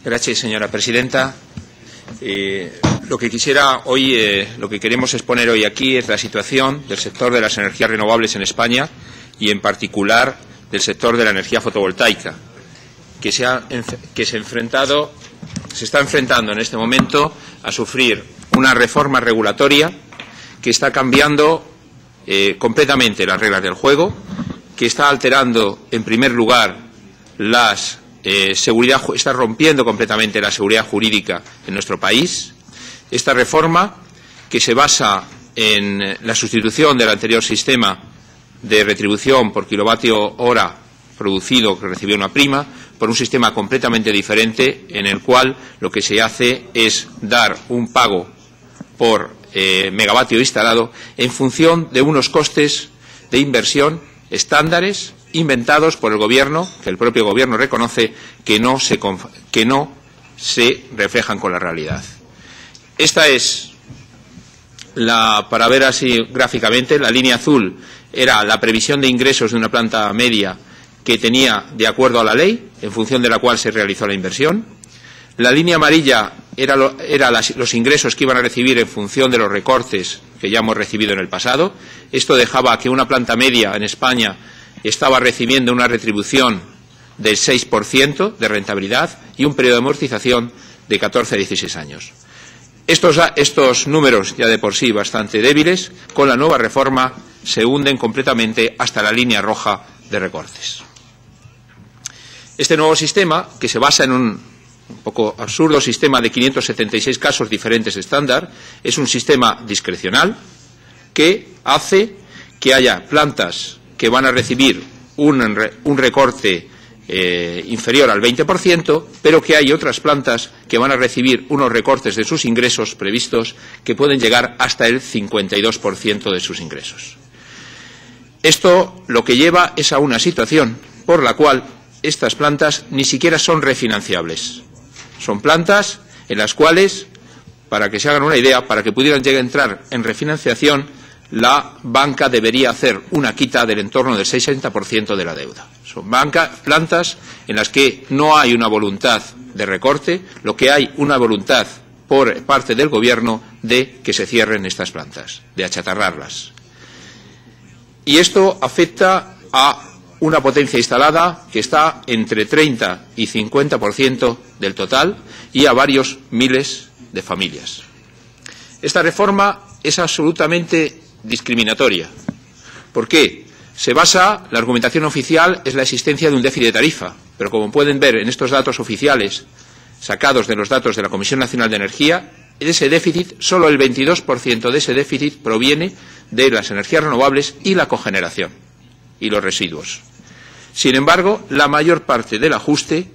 Gracias, señora presidenta. Lo que queremos exponer hoy aquí es la situación del sector de las energías renovables en España y, en particular, del sector de la energía fotovoltaica, que se está enfrentando en este momento a sufrir una reforma regulatoria que está cambiando completamente las reglas del juego, que está alterando, en primer lugar, está rompiendo completamente la seguridad jurídica en nuestro país. Esta reforma, que se basa en la sustitución del anterior sistema de retribución por kilovatio hora producido que recibió una prima, por un sistema completamente diferente en el cual lo que se hace es dar un pago por megavatio instalado en función de unos costes de inversión estándares inventados por el Gobierno, que el propio Gobierno reconoce que no se reflejan con la realidad. Esta es, para ver así gráficamente, la línea azul era la previsión de ingresos de una planta media que tenía de acuerdo a la ley, en función de la cual se realizó la inversión. La línea amarilla era los ingresos que iban a recibir en función de los recortes que ya hemos recibido en el pasado. Esto dejaba que una planta media en España estaba recibiendo una retribución del 6% de rentabilidad y un periodo de amortización de 14 a 16 años. Estos números, ya de por sí bastante débiles, con la nueva reforma se hunden completamente hasta la línea roja de recortes. Este nuevo sistema, que se basa en un poco absurdo sistema de 576 casos diferentes estándar, es un sistema discrecional que hace que haya plantas que van a recibir un recorte inferior al 20%, pero que hay otras plantas que van a recibir unos recortes de sus ingresos previstos que pueden llegar hasta el 52% de sus ingresos. Esto lo que lleva es a una situación por la cual estas plantas ni siquiera son refinanciables. Son plantas en las cuales, para que se hagan una idea, para que pudieran llegar a entrar en refinanciación, la banca debería hacer una quita del entorno del 60% de la deuda. Son plantas en las que no hay una voluntad de recorte, lo que hay una voluntad por parte del Gobierno de que se cierren estas plantas, de achatarrarlas. Y esto afecta a una potencia instalada que está entre 30 y 50% del total y a varios miles de familias. Esta reforma es absolutamente discriminatoria. ¿Por qué? La argumentación oficial es la existencia de un déficit de tarifa, pero como pueden ver en estos datos oficiales sacados de los datos de la Comisión Nacional de Energía, ese déficit, solo el 22% de ese déficit proviene de las energías renovables y la cogeneración y los residuos. Sin embargo, la mayor parte del ajuste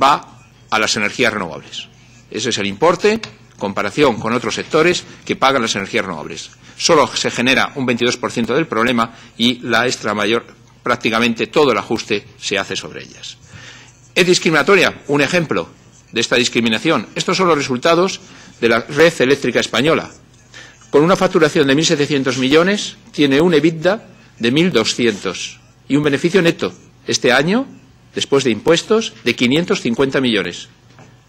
va a las energías renovables. Ese es el importe, en comparación con otros sectores que pagan las energías renovables. Solo se genera un 22% del problema y la extra mayor, prácticamente todo el ajuste se hace sobre ellas. ¿Es discriminatoria? Un ejemplo de esta discriminación. Estos son los resultados de la red eléctrica española. Con una facturación de 1.700 millones, tiene un EBITDA de 1.200 y un beneficio neto este año, después de impuestos, de 550 millones.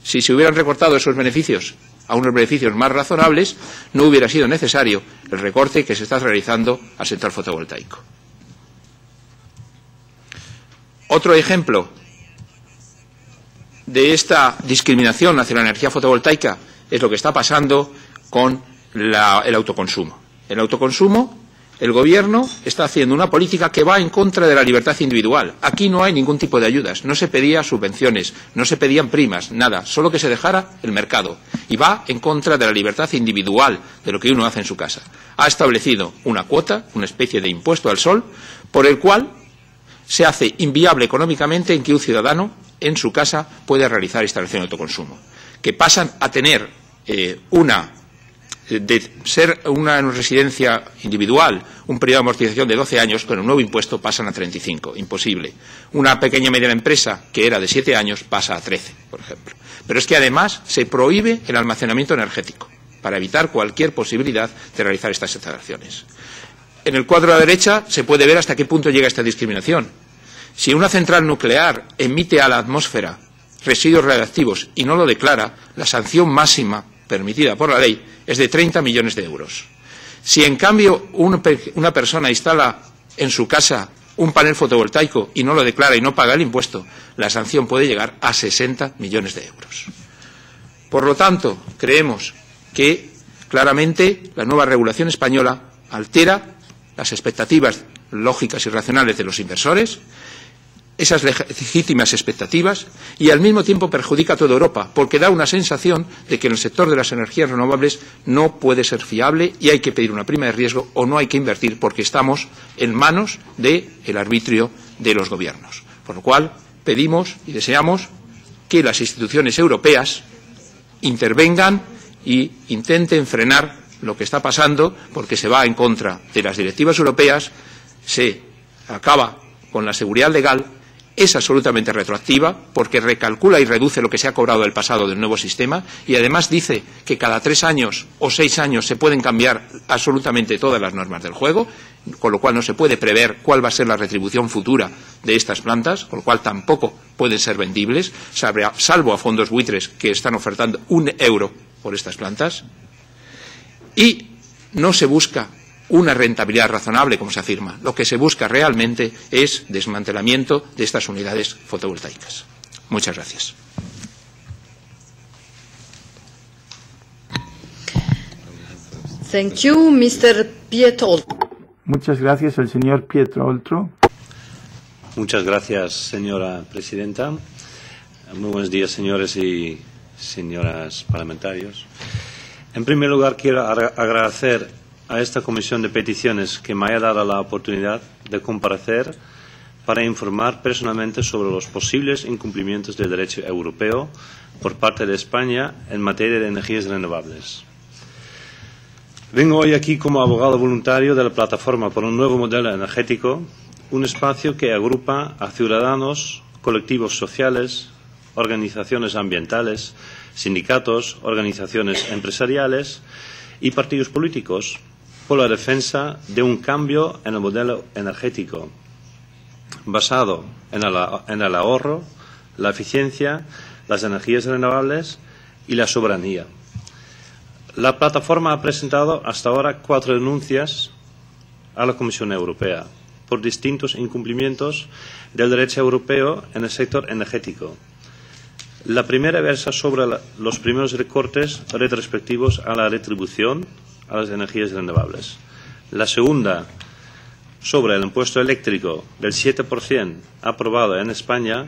Si se hubieran recortado esos beneficios a unos beneficios más razonables, no hubiera sido necesario el recorte que se está realizando al sector fotovoltaico. Otro ejemplo de esta discriminación hacia la energía fotovoltaica es lo que está pasando con el autoconsumo. El autoconsumo, el Gobierno está haciendo una política que va en contra de la libertad individual. Aquí no hay ningún tipo de ayudas, no se pedía subvenciones, no se pedían primas, nada, solo que se dejara el mercado. Y va en contra de la libertad individual de lo que uno hace en su casa. Ha establecido una cuota, una especie de impuesto al sol, por el cual se hace inviable económicamente en que un ciudadano en su casa pueda realizar instalación de autoconsumo, que pasan a tener de ser una residencia individual, un periodo de amortización de 12 años, con el nuevo impuesto pasan a 35. Imposible. Una pequeña y mediana empresa que era de 7 años pasa a 13, por ejemplo. Pero es que además se prohíbe el almacenamiento energético para evitar cualquier posibilidad de realizar estas instalaciones. En el cuadro a la derecha se puede ver hasta qué punto llega esta discriminación. Si una central nuclear emite a la atmósfera residuos radiactivos y no lo declara, la sanción máxima permitida por la ley es de 30 millones de euros. Si, en cambio, una persona instala en su casa un panel fotovoltaico y no lo declara y no paga el impuesto, la sanción puede llegar a 60 millones de euros. Por lo tanto, creemos que claramente la nueva regulación española altera las expectativas lógicas y racionales de los inversores, esas legítimas expectativas, y al mismo tiempo perjudica a toda Europa, porque da una sensación de que en el sector de las energías renovables no puede ser fiable y hay que pedir una prima de riesgo o no hay que invertir porque estamos en manos del arbitrio de los gobiernos. Por lo cual, pedimos y deseamos que las instituciones europeas intervengan y intenten frenar lo que está pasando, porque se va en contra de las directivas europeas, se acaba con la seguridad legal, es absolutamente retroactiva porque recalcula y reduce lo que se ha cobrado del pasado del nuevo sistema y además dice que cada 3 años o 6 años se pueden cambiar absolutamente todas las normas del juego, con lo cual no se puede prever cuál va a ser la retribución futura de estas plantas, con lo cual tampoco pueden ser vendibles, salvo a fondos buitres que están ofertando 1 euro por estas plantas, y no se busca una rentabilidad razonable, como se afirma. Lo que se busca realmente es desmantelamiento de estas unidades fotovoltaicas. Muchas gracias. Thank you, Mr. Pietro. Muchas gracias, el señor Pietro Oltro. Muchas gracias, señora presidenta. Muy buenos días, señores y señoras parlamentarios. En primer lugar, quiero agradecer a esta Comisión de Peticiones que me haya dado la oportunidad de comparecer para informar personalmente sobre los posibles incumplimientos del derecho europeo por parte de España en materia de energías renovables. Vengo hoy aquí como abogado voluntario de la Plataforma por un Nuevo Modelo Energético, un espacio que agrupa a ciudadanos, colectivos sociales, organizaciones ambientales, sindicatos, organizaciones empresariales y partidos políticos por la defensa de un cambio en el modelo energético basado en el ahorro, la eficiencia, las energías renovables y la soberanía. La plataforma ha presentado hasta ahora 4 denuncias a la Comisión Europea por distintos incumplimientos del derecho europeo en el sector energético. La primera versa sobre los primeros recortes retrospectivos a la retribución a las energías renovables. La segunda, sobre el impuesto eléctrico del 7% aprobado en España.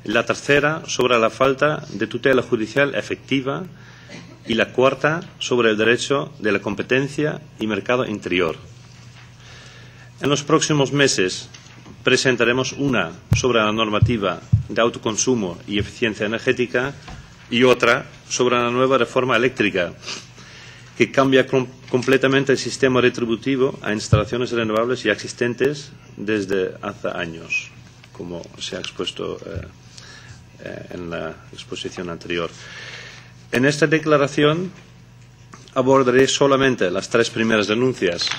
La tercera, sobre la falta de tutela judicial efectiva. Y la cuarta, sobre el derecho de la competencia y mercado interior. En los próximos meses presentaremos una sobre la normativa de autoconsumo y eficiencia energética y otra sobre la nueva reforma eléctrica, que cambia completamente el sistema retributivo a instalaciones renovables ya existentes desde hace años, como se ha expuesto en la exposición anterior. En esta declaración abordaré solamente las 3 primeras denuncias.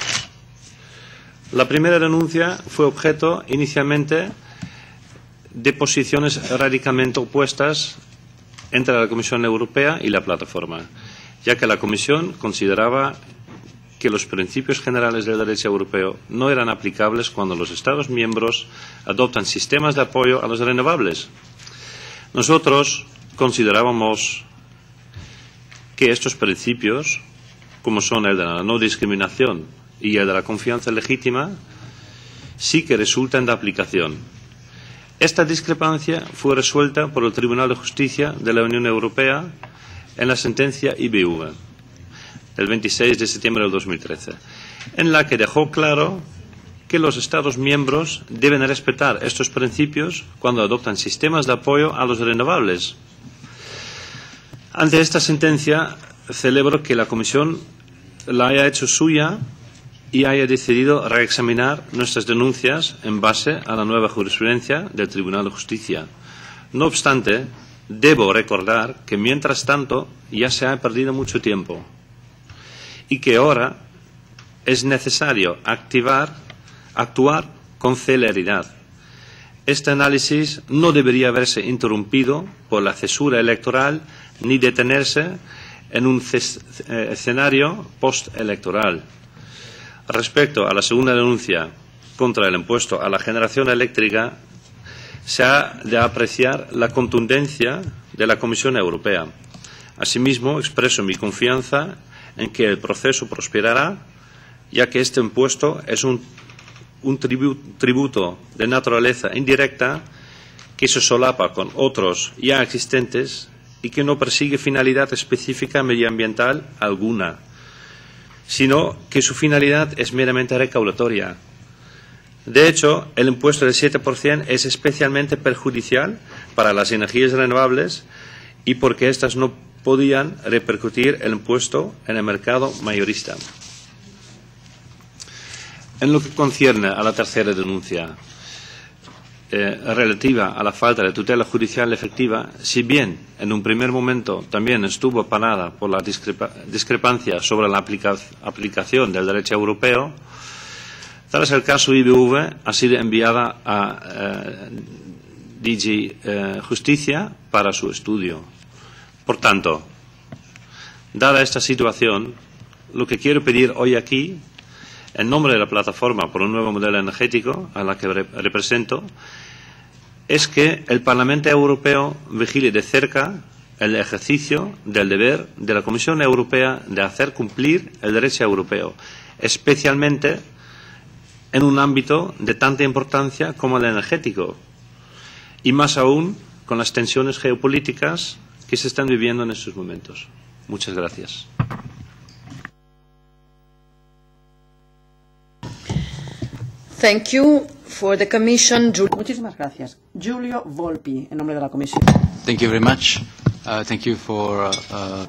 La primera denuncia fue objeto inicialmente de posiciones radicalmente opuestas entre la Comisión Europea y la plataforma, ya que la Comisión consideraba que los principios generales del derecho europeo no eran aplicables cuando los Estados miembros adoptan sistemas de apoyo a los renovables. Nosotros considerábamos que estos principios, como son el de la no discriminación y el de la confianza legítima, sí que resultan de aplicación. Esta discrepancia fue resuelta por el Tribunal de Justicia de la Unión Europea en la sentencia IBV del 26 de septiembre de 2013, en la que dejó claro que los Estados miembros deben respetar estos principios cuando adoptan sistemas de apoyo a los renovables. Ante esta sentencia, celebro que la Comisión la haya hecho suya y haya decidido reexaminar nuestras denuncias en base a la nueva jurisprudencia del Tribunal de Justicia. No obstante, debo recordar que mientras tanto ya se ha perdido mucho tiempo y que ahora es necesario actuar con celeridad. este análisis no debería verse interrumpido por la cesura electoral ni detenerse en un escenario postelectoral. Respecto a la segunda denuncia contra el impuesto a la generación eléctrica, se ha de apreciar la contundencia de la Comisión Europea. Asimismo, expreso mi confianza en que el proceso prosperará, ya que este impuesto es un tributo de naturaleza indirecta que se solapa con otros ya existentes y que no persigue finalidad específica medioambiental alguna, sino que su finalidad es meramente recaudatoria. De hecho, el impuesto del 7% es especialmente perjudicial para las energías renovables y porque éstas no podían repercutir el impuesto en el mercado mayorista. En lo que concierne a la tercera denuncia, relativa a la falta de tutela judicial efectiva, si bien en un primer momento también estuvo parada por la discrepancia sobre la aplicación del derecho europeo, tras el caso IBV ha sido enviada a DG Justicia para su estudio. Por tanto, dada esta situación, lo que quiero pedir hoy aquí, en nombre de la Plataforma por un Nuevo Modelo Energético, a la que represento, es que el Parlamento Europeo vigile de cerca el ejercicio del deber de la Comisión Europea de hacer cumplir el derecho europeo, especialmente en un ámbito de tanta importancia como el energético, y más aún con las tensiones geopolíticas que se están viviendo en estos momentos. Muchas gracias. Thank you for the Commission. Muchísimas gracias. Giulio Volpi, en nombre de la Comisión. Thank you very much. Thank you for.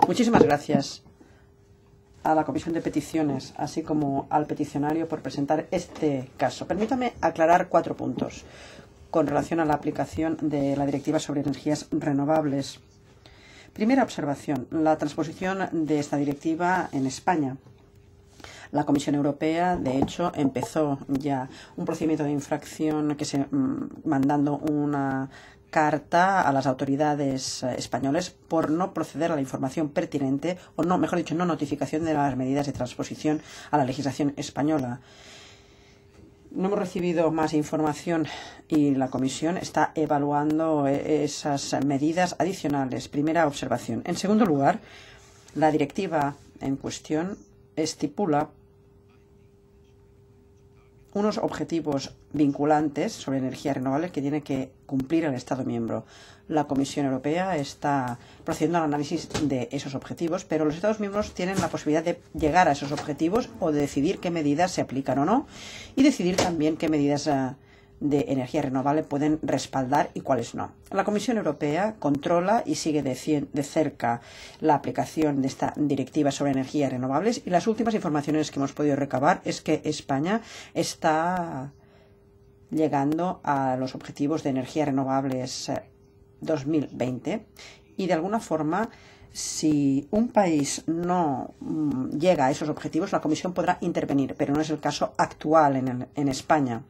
Muchísimas gracias a la Comisión de Peticiones, así como al peticionario por presentar este caso. Permítame aclarar 4 puntos con relación a la aplicación de la Directiva sobre Energías Renovables. Primera observación, la transposición de esta directiva en España. La Comisión Europea, de hecho, empezó ya un procedimiento de infracción mandando una carta a las autoridades españoles por no proceder a la información pertinente, o no, mejor dicho, no notificación de las medidas de transposición a la legislación española. No hemos recibido más información y la Comisión está evaluando esas medidas adicionales. Primera observación. En segundo lugar, la directiva en cuestión estipula unos objetivos vinculantes sobre energías renovables que tiene que cumplir el Estado miembro. La Comisión Europea está procediendo al análisis de esos objetivos, pero los Estados miembros tienen la posibilidad de llegar a esos objetivos o de decidir qué medidas se aplican o no, y decidir también qué medidas de energía renovable pueden respaldar y cuáles no. La Comisión Europea controla y sigue de cerca la aplicación de esta directiva sobre energías renovables, y las últimas informaciones que hemos podido recabar es que España está llegando a los objetivos de energías renovables 2020 y de alguna forma, si un país no llega a esos objetivos, la Comisión podrá intervenir, pero no es el caso actual en España.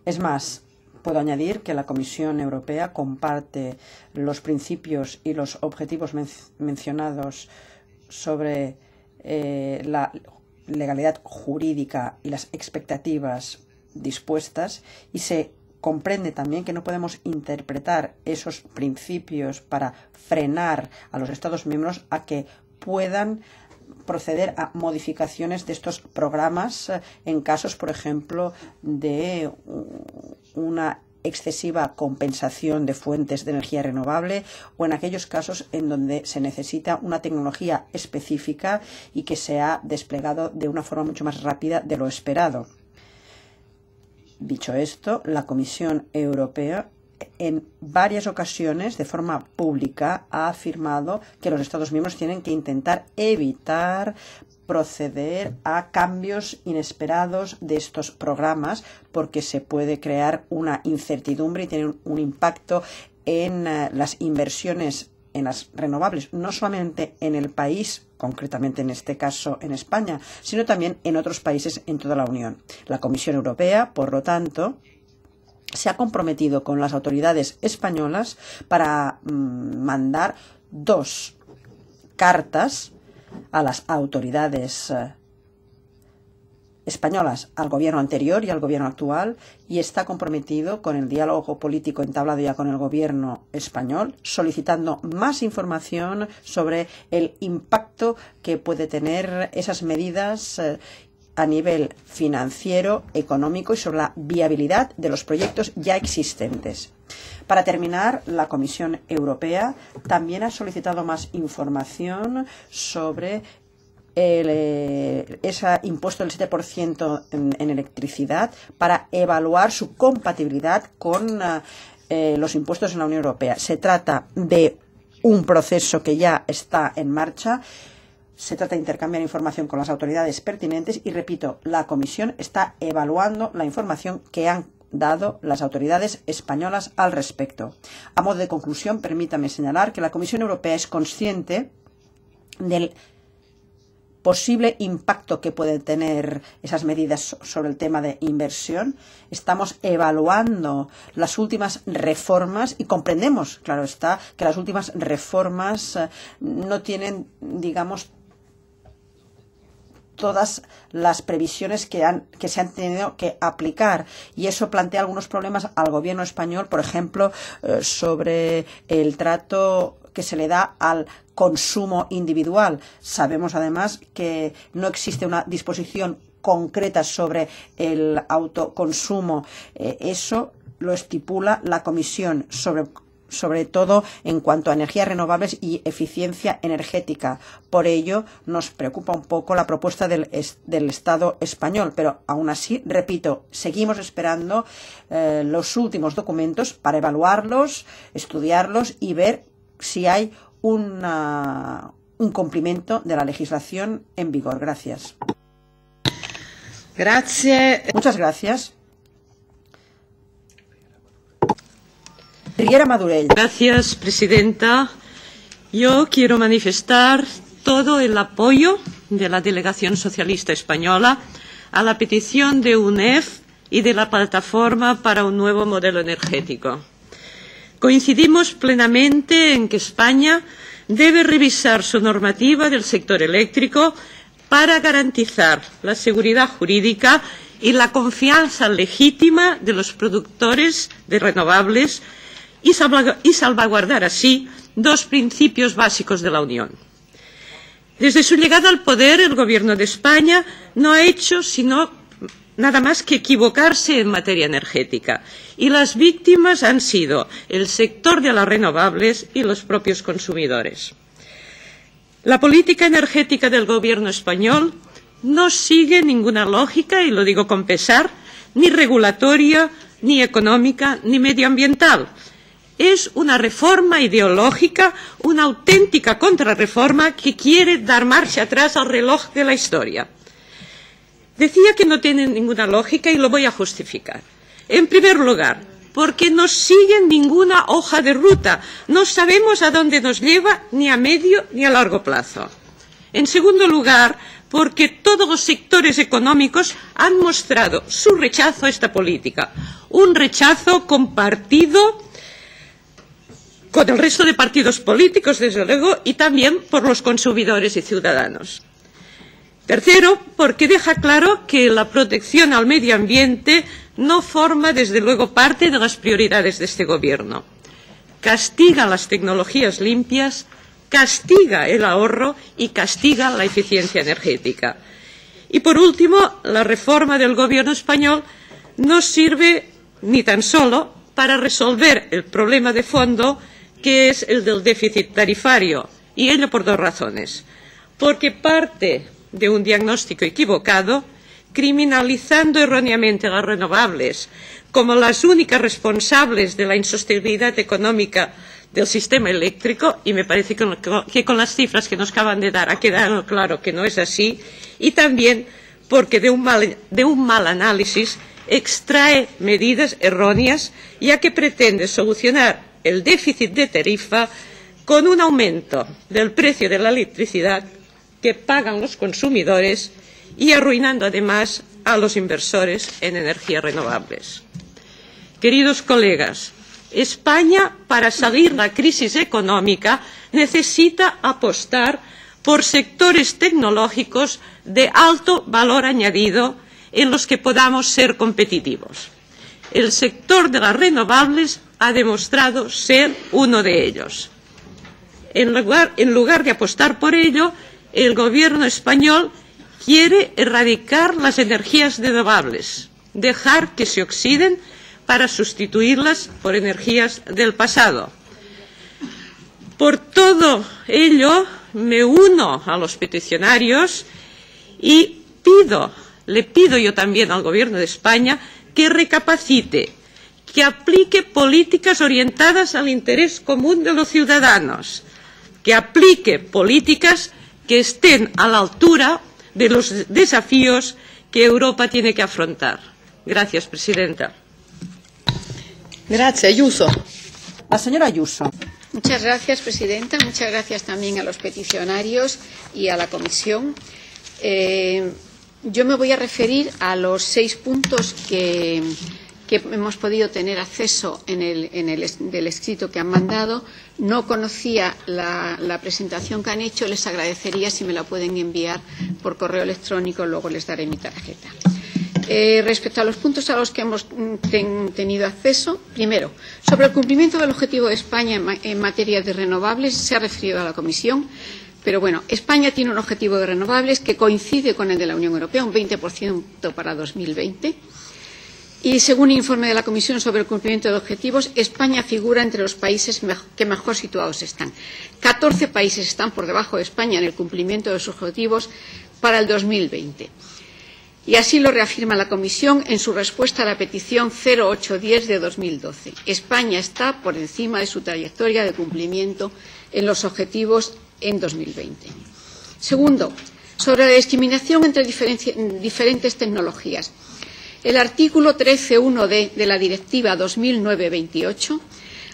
Es más, puedo añadir que la Comisión Europea comparte los principios y los objetivos mencionados sobre la legalidad jurídica y las expectativas dispuestas, y se comprende también que no podemos interpretar esos principios para frenar a los Estados miembros a que puedan proceder a modificaciones de estos programas en casos, por ejemplo, de una excesiva compensación de fuentes de energía renovable, o en aquellos casos en donde se necesita una tecnología específica y que se ha desplegado de una forma mucho más rápida de lo esperado. Dicho esto, la Comisión Europea en varias ocasiones, de forma pública, ha afirmado que los Estados miembros tienen que intentar evitar proceder a cambios inesperados de estos programas, porque se puede crear una incertidumbre y tener un impacto en las inversiones en las renovables, no solamente en el país, concretamente en este caso en España, sino también en otros países en toda la Unión. La Comisión Europea, por lo tanto, se ha comprometido con las autoridades españolas para mandar 2 cartas a las autoridades españolas, al gobierno anterior y al gobierno actual, y está comprometido con el diálogo político entablado ya con el gobierno español, solicitando más información sobre el impacto que puede tener esas medidas a nivel financiero, económico y sobre la viabilidad de los proyectos ya existentes. Para terminar, la Comisión Europea también ha solicitado más información sobre ese impuesto del 7% en electricidad para evaluar su compatibilidad con los impuestos en la Unión Europea. Se trata de un proceso que ya está en marcha. Se trata de intercambiar información con las autoridades pertinentes y, repito, la Comisión está evaluando la información que han dado las autoridades españolas al respecto. A modo de conclusión, permítame señalar que la Comisión Europea es consciente del posible impacto que pueden tener esas medidas sobre el tema de inversión. Estamos evaluando las últimas reformas y comprendemos, claro está, que las últimas reformas no tienen, digamos, todas las previsiones que se han tenido que aplicar, y eso plantea algunos problemas al gobierno español, por ejemplo, sobre el trato que se le da al consumo individual. Sabemos además que no existe una disposición concreta sobre el autoconsumo. Eso lo estipula la Comisión, sobre todo en cuanto a energías renovables y eficiencia energética. Por ello, nos preocupa un poco la propuesta del Estado español, pero aún así, repito, seguimos esperando los últimos documentos para evaluarlos, estudiarlos y ver si hay un cumplimiento de la legislación en vigor. Gracias. Gracias. Muchas gracias. Riera Madurell. Gracias, presidenta. Yo quiero manifestar todo el apoyo de la delegación socialista española a la petición de UNEF y de la Plataforma para un Nuevo Modelo Energético. Coincidimos plenamente en que España debe revisar su normativa del sector eléctrico para garantizar la seguridad jurídica y la confianza legítima de los productores de renovables y salvaguardar así 2 principios básicos de la Unión. Desde su llegada al poder, el Gobierno de España no ha hecho sino nada más que equivocarse en materia energética, y las víctimas han sido el sector de las renovables y los propios consumidores. La política energética del Gobierno español no sigue ninguna lógica, y lo digo con pesar, ni regulatoria, ni económica, ni medioambiental. Es una reforma ideológica, una auténtica contrarreforma que quiere dar marcha atrás al reloj de la historia. Decía que no tiene ninguna lógica y lo voy a justificar. En primer lugar, porque no siguen ninguna hoja de ruta. No sabemos a dónde nos lleva ni a medio ni a largo plazo. En segundo lugar, porque todos los sectores económicos han mostrado su rechazo a esta política. Un rechazo compartido con el resto de partidos políticos, desde luego, y también por los consumidores y ciudadanos. Tercero, porque deja claro que la protección al medio ambiente no forma, desde luego, parte de las prioridades de este Gobierno. Castiga las tecnologías limpias, castiga el ahorro y castiga la eficiencia energética. Y, por último, la reforma del Gobierno español no sirve ni tan solo para resolver el problema de fondo, que es el del déficit tarifario, y ello por 2 razones. Porque parte de un diagnóstico equivocado, criminalizando erróneamente las renovables como las únicas responsables de la insostenibilidad económica del sistema eléctrico, y me parece que con las cifras que nos acaban de dar ha quedado claro que no es así, y también porque de un mal análisis extrae medidas erróneas, ya que pretende solucionar el déficit de tarifa con un aumento del precio de la electricidad que pagan los consumidores y arruinando además a los inversores en energías renovables. Queridos colegas, España, para salir de la crisis económica, necesita apostar por sectores tecnológicos de alto valor añadido en los que podamos ser competitivos. El sector de las renovables ha demostrado ser uno de ellos. En lugar de apostar por ello, el Gobierno español quiere erradicar las energías renovables, dejar que se oxiden para sustituirlas por energías del pasado. Por todo ello, me uno a los peticionarios y le pido yo también al Gobierno de España que recapacite, que aplique políticas orientadas al interés común de los ciudadanos, que aplique políticas que estén a la altura de los desafíos que Europa tiene que afrontar. Gracias, presidenta. Gracias, Ayuso. La señora Ayuso. Muchas gracias, presidenta. Muchas gracias también a los peticionarios y a la comisión. Yo me voy a referir a los 6 puntos que hemos podido tener acceso del escrito que han mandado. No conocía la presentación que han hecho. Les agradecería si me la pueden enviar por correo electrónico. Luego les daré mi tarjeta. Respecto a los puntos a los que hemos tenido acceso, primero, sobre el cumplimiento del objetivo de España en materia de renovables, se ha referido a la Comisión, pero bueno, España tiene un objetivo de renovables que coincide con el de la Unión Europea, un 20% para 2020. Y según el informe de la Comisión sobre el cumplimiento de objetivos, España figura entre los países que mejor situados están. 14 países están por debajo de España en el cumplimiento de sus objetivos para el 2020. Y así lo reafirma la Comisión en su respuesta a la petición 0810 de 2012. España está por encima de su trayectoria de cumplimiento en los objetivos en 2020. Segundo, sobre la discriminación entre diferentes tecnologías. El artículo 13.1d de la Directiva 2009-28,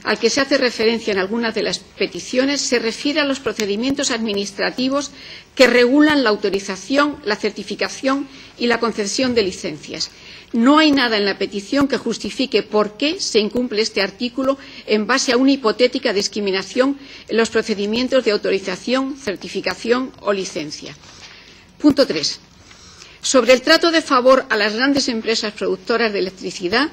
al que se hace referencia en algunas de las peticiones, se refiere a los procedimientos administrativos que regulan la autorización, la certificación y la concesión de licencias. No hay nada en la petición que justifique por qué se incumple este artículo en base a una hipotética discriminación en los procedimientos de autorización, certificación o licencia. Punto 3. Sobre el trato de favor a las grandes empresas productoras de electricidad,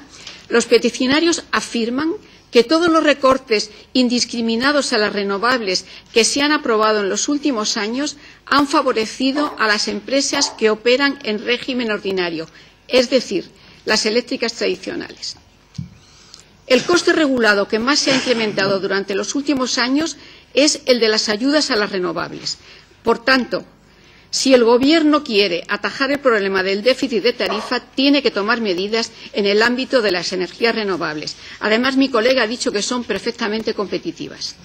los peticionarios afirman que todos los recortes indiscriminados a las renovables que se han aprobado en los últimos años han favorecido a las empresas que operan en régimen ordinario, es decir, las eléctricas tradicionales. El coste regulado que más se ha incrementado durante los últimos años es el de las ayudas a las renovables. Por tanto, si el Gobierno quiere atajar el problema del déficit de tarifa, tiene que tomar medidas en el ámbito de las energías renovables. Además, mi colega ha dicho que son perfectamente competitivas.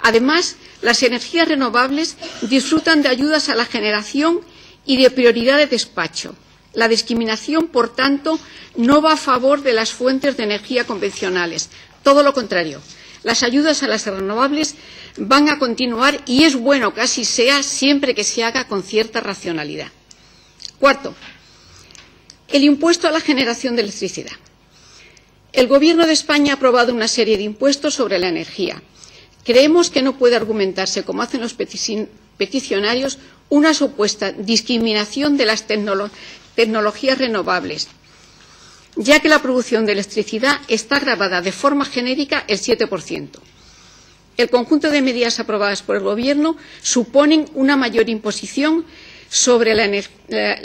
Además, las energías renovables disfrutan de ayudas a la generación y de prioridad de despacho. La discriminación, por tanto, no va a favor de las fuentes de energía convencionales. Todo lo contrario. Las ayudas a las renovables van a continuar y es bueno que así sea siempre que se haga con cierta racionalidad. Cuarto, el impuesto a la generación de electricidad. El Gobierno de España ha aprobado una serie de impuestos sobre la energía. Creemos que no puede argumentarse, como hacen los peticionarios, una supuesta discriminación de las tecnologías renovables, ya que la producción de electricidad está gravada de forma genérica el 7%. El conjunto de medidas aprobadas por el Gobierno suponen una mayor imposición sobre la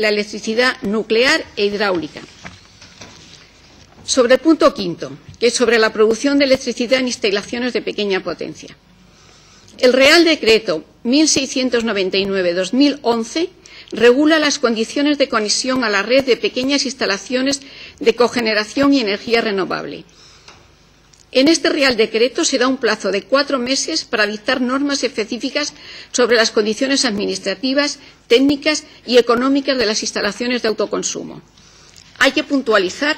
electricidad nuclear e hidráulica. Sobre el punto quinto, que es sobre la producción de electricidad en instalaciones de pequeña potencia. El Real Decreto 1699/2011 regula las condiciones de conexión a la red de pequeñas instalaciones de cogeneración y energía renovable. En este Real Decreto se da un plazo de 4 meses para dictar normas específicas sobre las condiciones administrativas, técnicas y económicas de las instalaciones de autoconsumo. Hay que puntualizar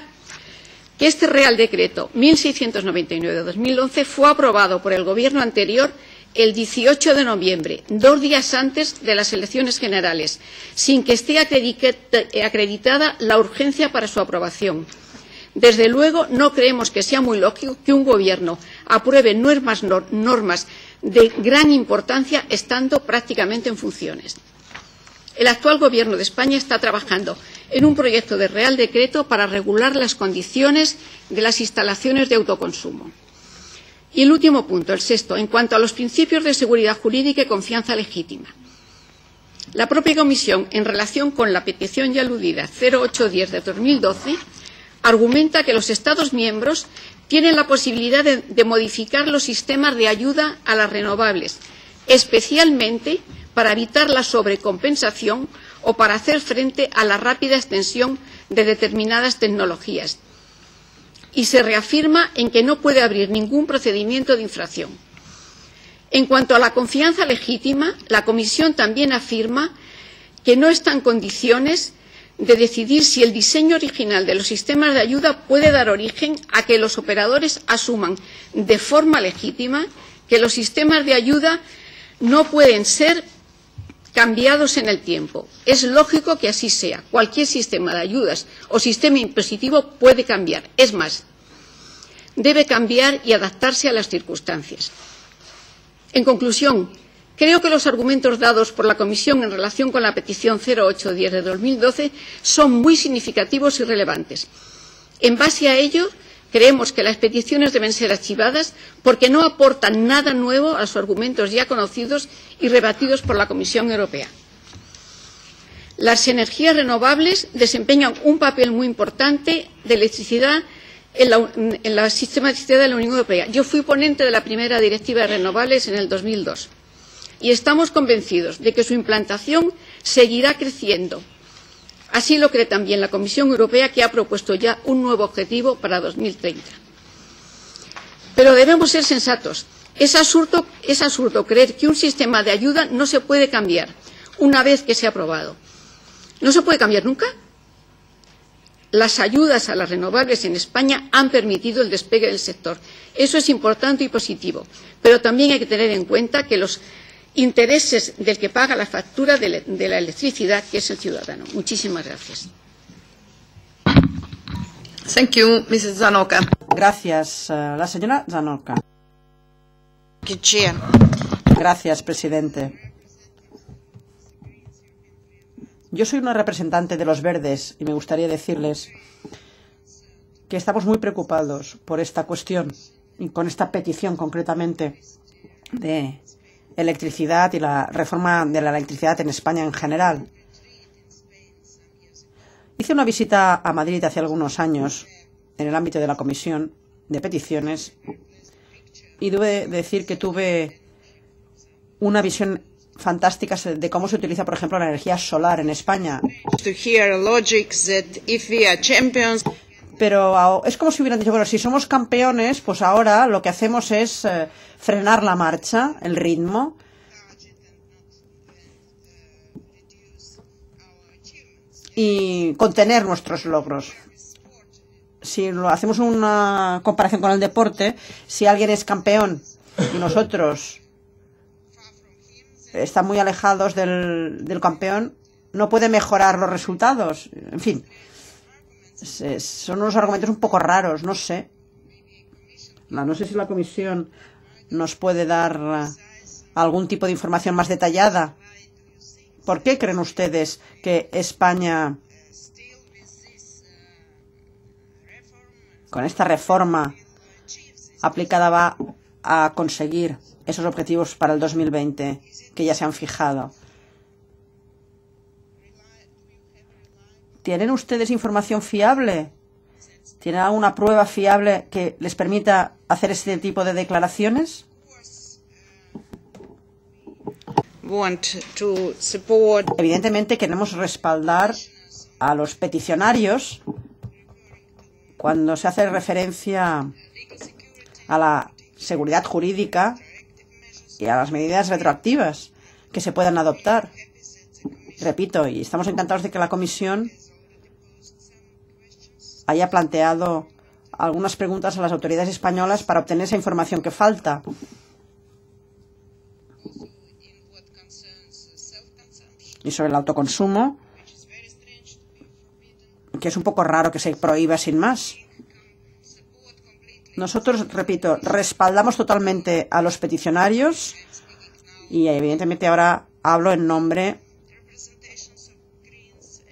que este Real Decreto 1699 de 2011 fue aprobado por el Gobierno anterior el 18 de noviembre, 2 días antes de las elecciones generales, sin que esté acreditada la urgencia para su aprobación. Desde luego, no creemos que sea muy lógico que un Gobierno apruebe normas de gran importancia estando prácticamente en funciones. El actual Gobierno de España está trabajando en un proyecto de Real Decreto para regular las condiciones de las instalaciones de autoconsumo. Y el último punto, el sexto, en cuanto a los principios de seguridad jurídica y confianza legítima. La propia Comisión, en relación con la petición ya aludida 0810 de 2012, argumenta que los Estados miembros tienen la posibilidad de modificar los sistemas de ayuda a las renovables, especialmente para evitar la sobrecompensación o para hacer frente a la rápida extensión de determinadas tecnologías. Y se reafirma en que no puede abrir ningún procedimiento de infracción. En cuanto a la confianza legítima, la Comisión también afirma que no está en condiciones de decidir si el diseño original de los sistemas de ayuda puede dar origen a que los operadores asuman de forma legítima que los sistemas de ayuda no pueden ser cambiados en el tiempo. Es lógico que así sea. Cualquier sistema de ayudas o sistema impositivo puede cambiar. Es más, debe cambiar y adaptarse a las circunstancias. En conclusión, creo que los argumentos dados por la Comisión en relación con la petición 0810 de 2012 son muy significativos y relevantes. En base a ello, creemos que las peticiones deben ser archivadas porque no aportan nada nuevo a los argumentos ya conocidos y rebatidos por la Comisión Europea. Las energías renovables desempeñan un papel muy importante de electricidad en el sistema de electricidad de la Unión Europea. Yo fui ponente de la primera directiva de renovables en el 2002 y estamos convencidos de que su implantación seguirá creciendo. Así lo cree también la Comisión Europea, que ha propuesto ya un nuevo objetivo para 2030. Pero debemos ser sensatos. Es absurdo creer que un sistema de ayuda no se puede cambiar una vez que se ha aprobado. ¿No se puede cambiar nunca? Las ayudas a las renovables en España han permitido el despegue del sector. Eso es importante y positivo. Pero también hay que tener en cuenta que los intereses del que paga la factura de la electricidad, que es el ciudadano. Muchísimas gracias. Thank you, Mrs. Zanoka. Gracias, la señora Zanoka. Gracias, presidente. Yo soy una representante de los Verdes y me gustaría decirles que estamos muy preocupados por esta cuestión y con esta petición concretamente de electricidad y la reforma de la electricidad en España en general. Hice una visita a Madrid hace algunos años en el ámbito de la Comisión de Peticiones y debo decir que tuve una visión fantástica de cómo se utiliza, por ejemplo, la energía solar en España. Pero es como si hubieran dicho, bueno, si somos campeones, pues ahora lo que hacemos es frenar la marcha, el ritmo. Y contener nuestros logros. Si lo hacemos una comparación con el deporte, si alguien es campeón y nosotros estamos muy alejados del campeón, no puede mejorar los resultados. En fin, son unos argumentos un poco raros, no sé. No sé si la Comisión nos puede dar algún tipo de información más detallada. ¿Por qué creen ustedes que España, con esta reforma aplicada, va a conseguir esos objetivos para el 2020 que ya se han fijado? ¿Tienen ustedes información fiable? ¿Tienen alguna prueba fiable que les permita hacer este tipo de declaraciones? Evidentemente queremos respaldar a los peticionarios cuando se hace referencia a la seguridad jurídica y a las medidas retroactivas que se puedan adoptar. Repito, y estamos encantados de que la Comisión haya planteado algunas preguntas a las autoridades españolas para obtener esa información que falta. Y sobre el autoconsumo, que es un poco raro que se prohíba sin más. Nosotros, repito, respaldamos totalmente a los peticionarios y evidentemente ahora hablo en nombre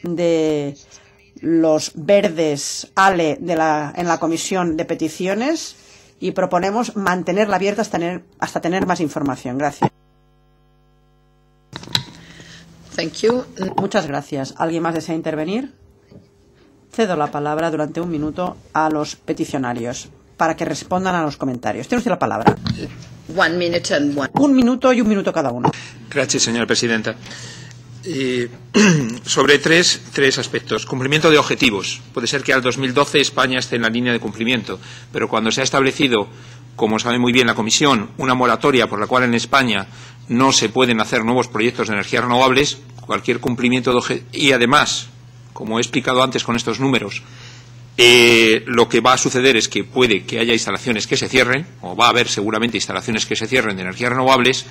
de los verdes ALE en la Comisión de Peticiones y proponemos mantenerla abierta hasta tener más información. Gracias. Thank you. Muchas gracias. ¿Alguien más desea intervenir? Cedo la palabra durante un minuto a los peticionarios para que respondan a los comentarios. Tiene usted la palabra. 1 minute and one. 1 minuto y 1 minuto cada uno. Gracias, señora presidenta. Sobre tres aspectos. Cumplimiento de objetivos. Puede ser que al 2012 España esté en la línea de cumplimiento, pero cuando se ha establecido, como sabe muy bien la Comisión, una moratoria por la cual en España no se pueden hacer nuevos proyectos de energías renovables, cualquier cumplimiento de objetivos. Y además, como he explicado antes con estos números, lo que va a suceder es que puede que haya instalaciones que se cierren, o va a haber seguramente instalaciones que se cierren de energías renovables.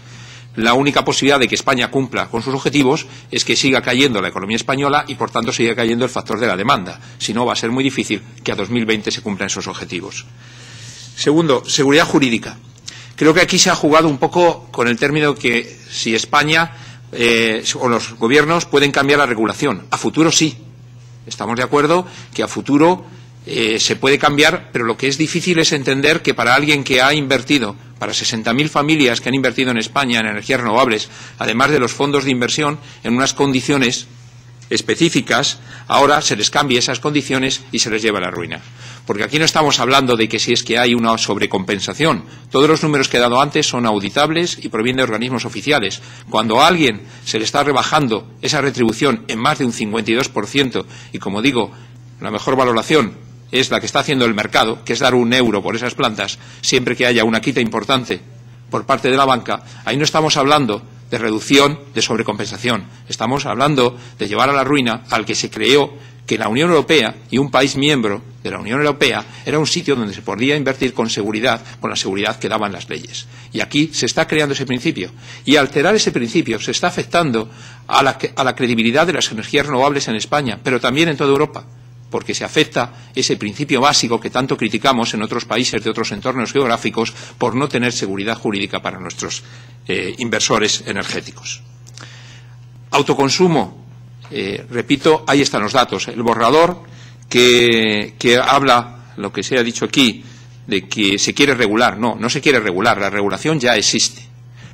La única posibilidad de que España cumpla con sus objetivos es que siga cayendo la economía española y, por tanto, siga cayendo el factor de la demanda. Si no, va a ser muy difícil que a 2020 se cumplan esos objetivos. Segundo, seguridad jurídica. Creo que aquí se ha jugado un poco con el término que si España o los gobiernos pueden cambiar la regulación. A futuro sí. Estamos de acuerdo que a futuro se puede cambiar, pero lo que es difícil es entender que para alguien que ha invertido, para 60.000 familias que han invertido en España en energías renovables, además de los fondos de inversión, en unas condiciones específicas, ahora se les cambie esas condiciones y se les lleva a la ruina. Porque aquí no estamos hablando de que si es que hay una sobrecompensación. Todos los números que he dado antes son auditables y provienen de organismos oficiales. Cuando a alguien se le está rebajando esa retribución en más de un 52%, y como digo, la mejor valoración es la que está haciendo el mercado, que es dar €1 por esas plantas, siempre que haya una quita importante por parte de la banca, ahí no estamos hablando de reducción, de sobrecompensación. Estamos hablando de llevar a la ruina al que se creó que la Unión Europea y un país miembro de la Unión Europea era un sitio donde se podía invertir con seguridad, con la seguridad que daban las leyes. Y aquí se está creando ese principio. Y alterar ese principio se está afectando a la credibilidad de las energías renovables en España, pero también en toda Europa, porque se afecta ese principio básico que tanto criticamos en otros países de otros entornos geográficos por no tener seguridad jurídica para nuestros inversores energéticos. Autoconsumo. Repito, ahí están los datos. El borrador que habla, lo que se ha dicho aquí, de que se quiere regular. No, no se quiere regular. La regulación ya existe.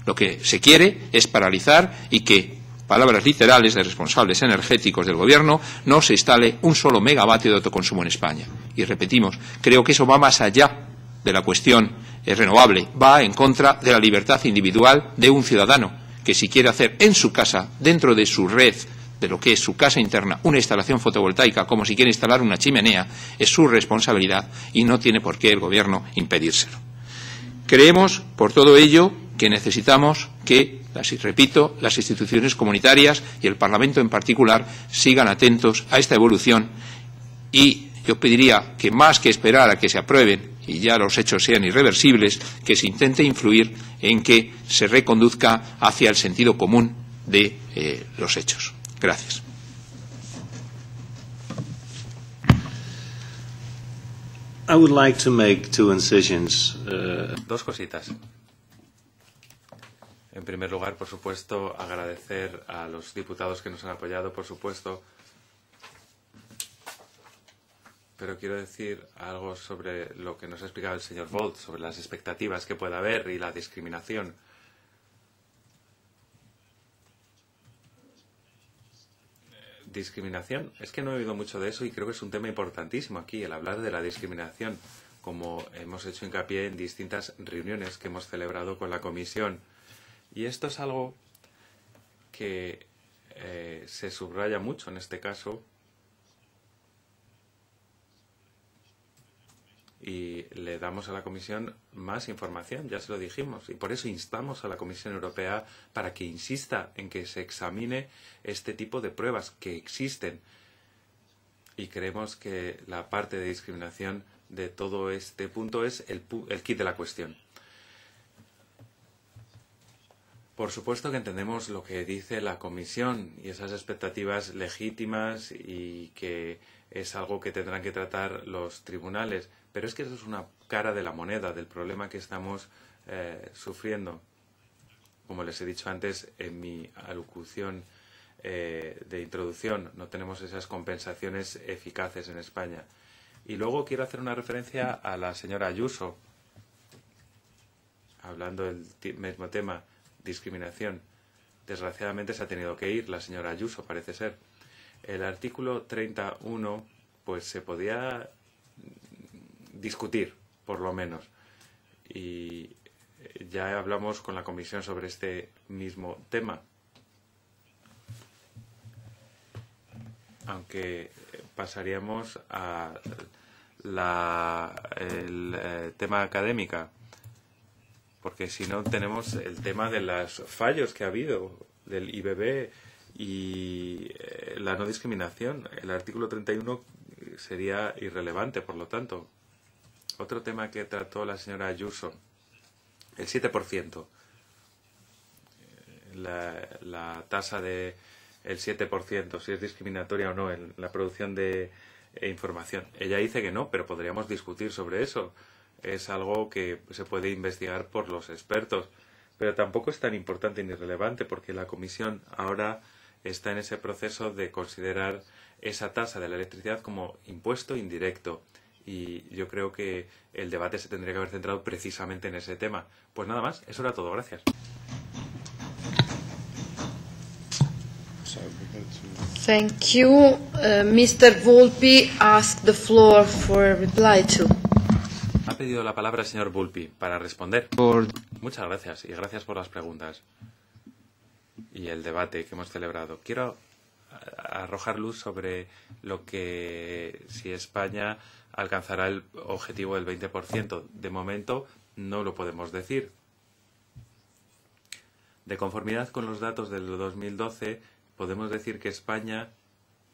Lo que se quiere es paralizar y que, palabras literales de responsables energéticos del Gobierno, no se instale un solo megavatio de autoconsumo en España. Y repetimos, creo que eso va más allá de la cuestión renovable. Va en contra de la libertad individual de un ciudadano que si quiere hacer en su casa, dentro de su red, de lo que es su casa interna, una instalación fotovoltaica, como si quiere instalar una chimenea, es su responsabilidad y no tiene por qué el Gobierno impedírselo. Creemos, por todo ello, que necesitamos que, repito, las instituciones comunitarias y el Parlamento en particular sigan atentos a esta evolución y yo pediría que más que esperar a que se aprueben y ya los hechos sean irreversibles, que se intente influir en que se reconduzca hacia el sentido común de los hechos. Gracias. I would like to make two incisions. Dos cositas. En primer lugar, por supuesto, agradecer a los diputados que nos han apoyado, por supuesto. Pero quiero decir algo sobre lo que nos ha explicado el señor Bolt, sobre las expectativas que pueda haber y la discriminación. Discriminación, es que no he oído mucho de eso y creo que es un tema importantísimo aquí, el hablar de la discriminación, como hemos hecho hincapié en distintas reuniones que hemos celebrado con la Comisión. Y esto es algo que se subraya mucho en este caso y le damos a la Comisión más información, ya se lo dijimos, y por eso instamos a la Comisión Europea para que insista en que se examine este tipo de pruebas que existen. y creemos que la parte de discriminación de todo este punto es el quid de la cuestión. Por supuesto que entendemos lo que dice la Comisión y esas expectativas legítimas y que es algo que tendrán que tratar los tribunales, pero es que eso es una cara de la moneda del problema que estamos sufriendo. Como les he dicho antes en mi alocución de introducción, no tenemos esas compensaciones eficaces en España. Y luego quiero hacer una referencia a la señora Ayuso, hablando del mismo tema, discriminación. Desgraciadamente se ha tenido que ir la señora Ayuso, parece ser. El artículo 31, pues se podía discutir, por lo menos. Y ya hablamos con la Comisión sobre este mismo tema. Aunque pasaríamos a el tema académica, porque si no tenemos el tema de los fallos que ha habido del IBB y la no discriminación. El artículo 31 sería irrelevante, por lo tanto. Otro tema que trató la señora Ayuso, el 7%. La tasa de el 7%, si es discriminatoria o no en la producción de información. Ella dice que no, pero podríamos discutir sobre eso. Es algo que se puede investigar por los expertos, pero tampoco es tan importante ni relevante porque la Comisión ahora está en ese proceso de considerar esa tasa de la electricidad como impuesto indirecto. Y yo creo que el debate se tendría que haber centrado precisamente en ese tema. Pues nada más, eso era todo. Gracias. Thank you. Mr. Volpi asked the floor for a reply to. Ha pedido la palabra el señor Volpi para responder. Muchas gracias y gracias por las preguntas y el debate que hemos celebrado. Quiero arrojar luz sobre lo que si España alcanzará el objetivo del 20%. De momento no lo podemos decir. De conformidad con los datos del 2012, podemos decir que España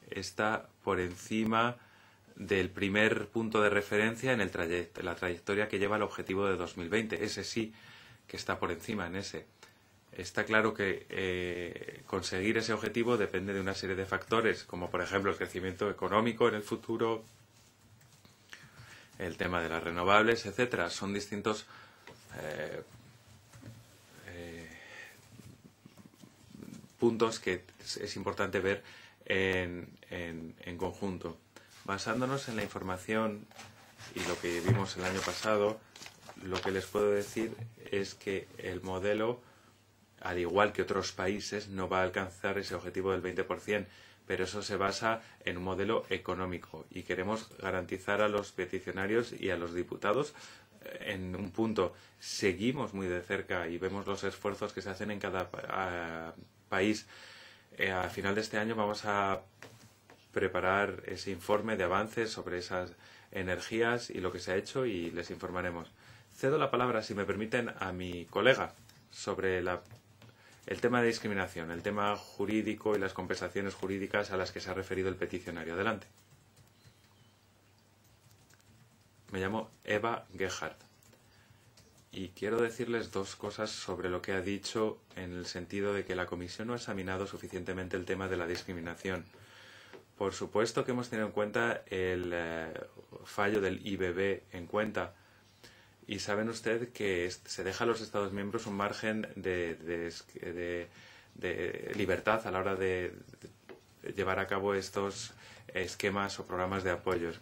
está por encima del primer punto de referencia en la trayectoria que lleva al objetivo de 2020. Ese sí que está por encima en ese. Está claro que conseguir ese objetivo depende de una serie de factores, como por ejemplo el crecimiento económico en el futuro, el tema de las renovables, etcétera. Son distintos puntos que es importante ver en conjunto. Basándonos en la información y lo que vimos el año pasado, lo que les puedo decir es que el modelo, al igual que otros países, no va a alcanzar ese objetivo del 20%, pero eso se basa en un modelo económico y queremos garantizar a los peticionarios y a los diputados en un punto. Seguimos muy de cerca y vemos los esfuerzos que se hacen en cada país. A final de este año vamos a preparar ese informe de avances sobre esas energías y lo que se ha hecho y les informaremos. Cedo la palabra, si me permiten, a mi colega sobre el tema de discriminación, el tema jurídico y las compensaciones jurídicas a las que se ha referido el peticionario. Adelante. Me llamo Eva Gebhardt y quiero decirles dos cosas sobre lo que ha dicho en el sentido de que la Comisión no ha examinado suficientemente el tema de la discriminación. Por supuesto que hemos tenido en cuenta el fallo del IBB en cuenta y saben ustedes que se deja a los Estados miembros un margen de libertad a la hora de llevar a cabo estos esquemas o programas de apoyos.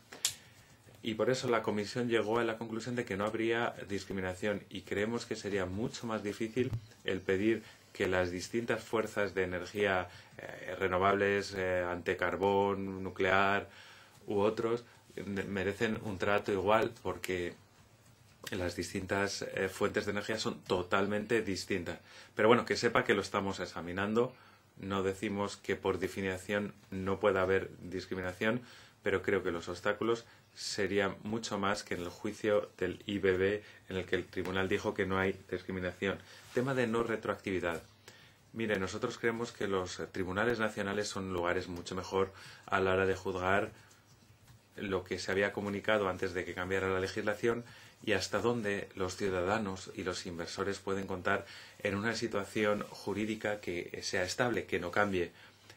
Y por eso la Comisión llegó a la conclusión de que no habría discriminación y creemos que sería mucho más difícil el pedir que las distintas fuerzas de energía renovables, ante carbón, nuclear u otros, merecen un trato igual porque las distintas fuentes de energía son totalmente distintas. Pero bueno, que sepa que lo estamos examinando. No decimos que por definición no pueda haber discriminación, pero creo que los obstáculos serían mucho más que en el juicio del IBB, en el que el tribunal dijo que no hay discriminación. Tema de no retroactividad. Mire, nosotros creemos que los tribunales nacionales son lugares mucho mejor a la hora de juzgar lo que se había comunicado antes de que cambiara la legislación y hasta dónde los ciudadanos y los inversores pueden contar en una situación jurídica que sea estable, que no cambie.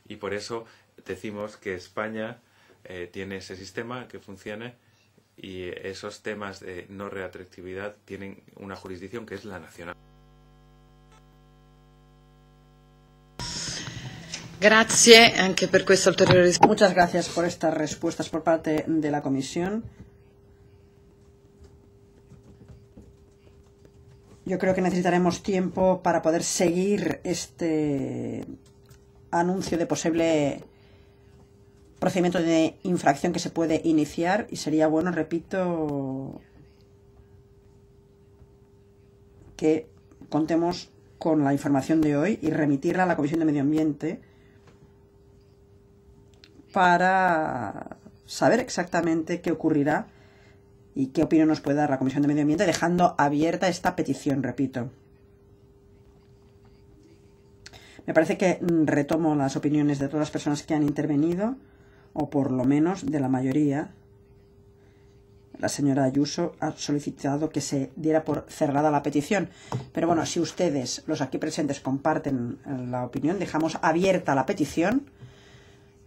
Y por eso decimos que España tiene ese sistema que funcione y esos temas de no retroactividad tienen una jurisdicción que es la nacional. Grazie anche per questa ulteriore risposta. Muchas gracias por estas respuestas por parte de la Comisión. Yo creo que necesitaremos tiempo para poder seguir este anuncio de posible procedimiento de infracción que se puede iniciar y sería bueno, repito, que contemos con la información de hoy y remitirla a la Comisión de Medio Ambiente para saber exactamente qué ocurrirá y qué opinión nos puede dar la Comisión de Medio Ambiente, dejando abierta esta petición, repito. Me parece que retomo las opiniones de todas las personas que han intervenido, o por lo menos de la mayoría. La señora Ayuso ha solicitado que se diera por cerrada la petición. Pero bueno, si ustedes, los aquí presentes, comparten la opinión, dejamos abierta la petición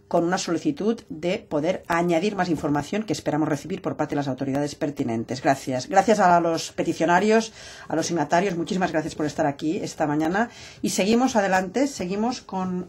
con una solicitud de poder añadir más información que esperamos recibir por parte de las autoridades pertinentes. Gracias. Gracias a los peticionarios, a los signatarios. Muchísimas gracias por estar aquí esta mañana. Y seguimos adelante, seguimos con